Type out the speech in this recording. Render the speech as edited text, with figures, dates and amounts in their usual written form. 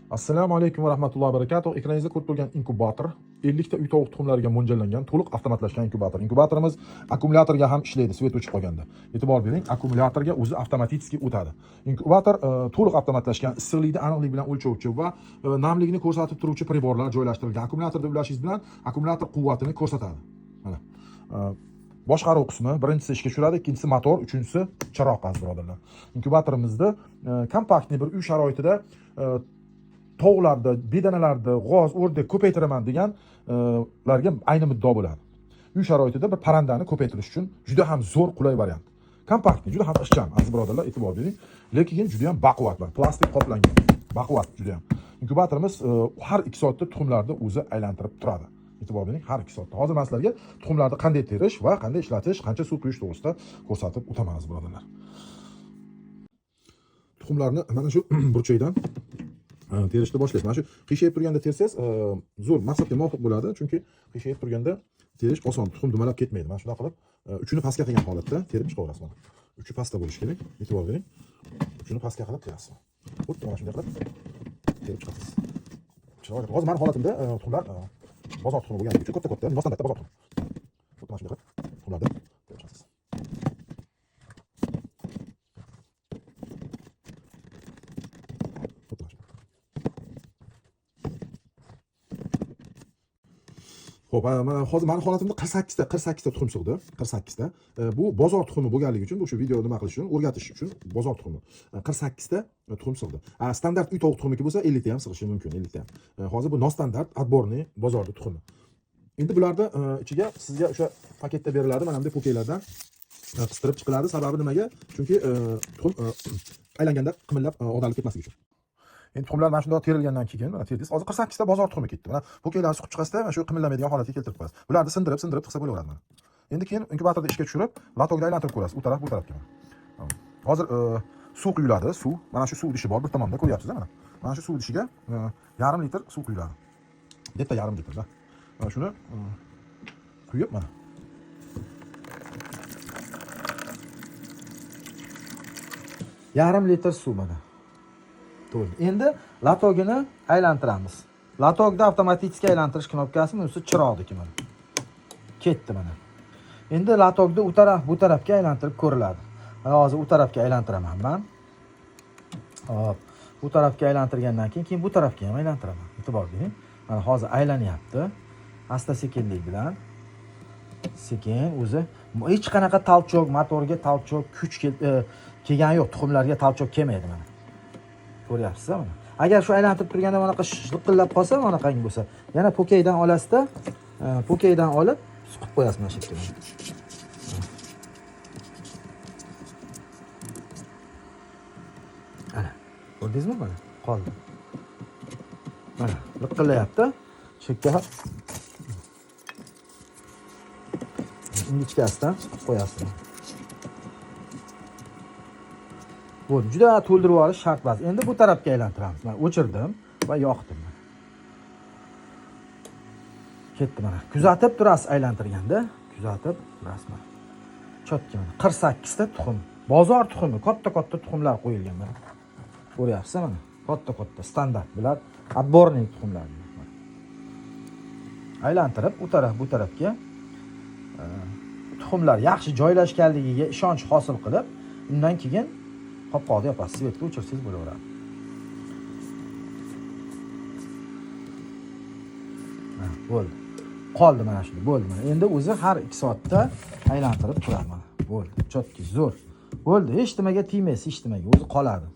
Assalomu alaykum va rahmatullohi va barakatuh. Ekraningizda ko'rib turgan inkubator 50 ta uy tovuq tuxumlariga mo'ljallangan to'liq avtomatlashgan inkubator. Inkubatorimiz akkumulyatorga ham ishlaydi, svet o'chib qolganda. E'tibor bering, akkumulyatorga o'zi avtomatik o'tadi. Inkubator to'liq avtomatlashgan, issiqlikni aniqlik bilan o'lchovchi va namlikni ko'rsatib turuvchi priborlar joylashtirilgan. Akkumulyatorda ulashingiz bilan akkumulyator quvvatini ko'rsatadi. Mana boshqaruv qismi birinchisi ishga tushiradi, ikkinchisi motor, uchinchisi chiroq aziz birodarlar. Inkubatorimizda kompaktniy bir uy sharoitida tovuqlarda, bedanalarda g'oz, o'rdak ko'paytiraman deganlarga ayni muddao bo'ladi. Uy sharoitida bir parrandani ko'paytirish uchun juda ham zo'r, qulay variant. Kompaktniy, juda ham ixcham aziz birodarlar, e'tibor bering. Lekin juda ham baquvvat, plastik qoplangan. Baquvvat juda ham. Inkubatorimiz har 2 soatda tuxumlarni o'zi aylantirib turadi. E'tibor bering, har 2 soatda. Hozir men sizlarga tuxumlarni qanday terish va qanday ishlatish, qancha suv quyish to'g'risida ko'rsatib o'taman aziz birodarlar. Tuxumlarni mana shu burchakdan terishni boshlaysiz. Mana shu qiyshayib turganda tersangiz, zo'r maqsadga muvofiq bo'ladi, chunki qiyshayib turganda terish oson, tuxum dumalab ketmaydi. Mana shunday qilib, uchini pastga qilgan holatda terib chiqaverasiz mana. Uchi pastda bo'lishi kerak. E'tibor bering. Uchini pastga qilib terasiz. Xuddi mana shunday qilib terib chiqasiz. Chiroyli. Hozir men holatimda tuxumlar bozor tuxumi bo'lgani uchun katta, standartda bozor tuxumi. Xuddi mana shunday qilib tuxumlarni terib chiqasiz. Xo'p, mana hozir meni holatimda 48 ta tuxum sig'di. 48 ta. Bu bozor tuxumi bo'lganligi uchun, bu shu video nima qilish uchun, o'rgatish uchun bozor tuxumi. 48 ta tuxum sig'di. Standart uy tovuq tuxumiki bo'lsa 50 ta ham sig'ishi mumkin, 50 ta ham. Hozir bu nostandart, отборный bozorda tuxumi. Endi bularni ichiga sizga o'sha paketda beriladi, mana bunday pokelardan qistirib chiqiladi. Sababi nimaga? Chunki tuxum aylanganda qimillab ag'darilib ketmasligi uchun. Endi tuxumlar mana shunday terilgandan keyin, mana terdingiz. Hozir 48 ta bozor tuxumi ketdi. Mana pokelarni suqib chiqasizda, mana shu qimillamaydigan holatga keltirib qo'yasiz. Bularni sindirib chiqsa bo'laveradi mana. Endi keyin inkubatorda ishga tushirib, latogda aylantirib ko'rasiz, u taraf, bu tarafga. Hozir suv quyiladi, suv. Mana shu suv idishi bor bir tomonda, ko'ryapsiz mana. Mana shu suv idishiga yarim litr suv quyiladi. Bitta yarim litrda. Mana shuni quyib mana. Yarim litr suv mana. Endi latogini aylantiramiz. Latogda avtomatik aylantirish knopkasi bunisi chiroqniki mana. Ketdi mana. Endi latogda u taraf bu tarafga aylantirib ko'riladi. Hozir u tarafga aylantiraman men. Hop, bu tarafga aylantirgandan keyin bu tarafga ham aylantiraman. E'tibor bering. Mana hozir aylanyapti. Asta-sekinlik bilan. Sekin o'zi hech qanaqa talchoq, motorga talchoq, kuch kelgani yo'q. Tuxumlarga talchoq kelmaydi mana. Ko'ryapsiz mana. Agar shu aylantirib turganda mana shiqillab qolsa, mana qanday bo'lsa, yana pokeydan olasizda, pokeydan olib suqib qo'yasiz mana shu yerga. Ana, ko'rdingizmi mana? Qoldi. Mana, liqillayapti. Chekka ingichkasidan suqib qo'yasiz. Bu juda to'ldirib olish shart emas. Endi bu tarafga aylantiramiz. Men o'chirdim va yoqdim. Ketdi mana. Kuzatib turasiz aylantirganda, kuzatib turasiz mana. Chotki mana 48 ta tuxum. Bozor tuxumi, katta tuxumlar qo'yilgan mana. Ko'ryapsiz mana? Katta standart bular отборный tuxumlar. Aylantirib u taraf bu tarafga tuxumlar yaxshi joylashganligiga ishonch hosil qilib, undan keyin qopqoqni yopasiz, svetga o'chirsangiz bo'laveradi. Bo'ldi. Qoldi mana shunda, bo'ldi mana. Endi o'zi har 2 soatda aylantirib turadi mana. Bo'ldi. Chotki, zo'r. Bo'ldi, hech nimaga tegmaysiz, hech nimaga o'zi qoladi.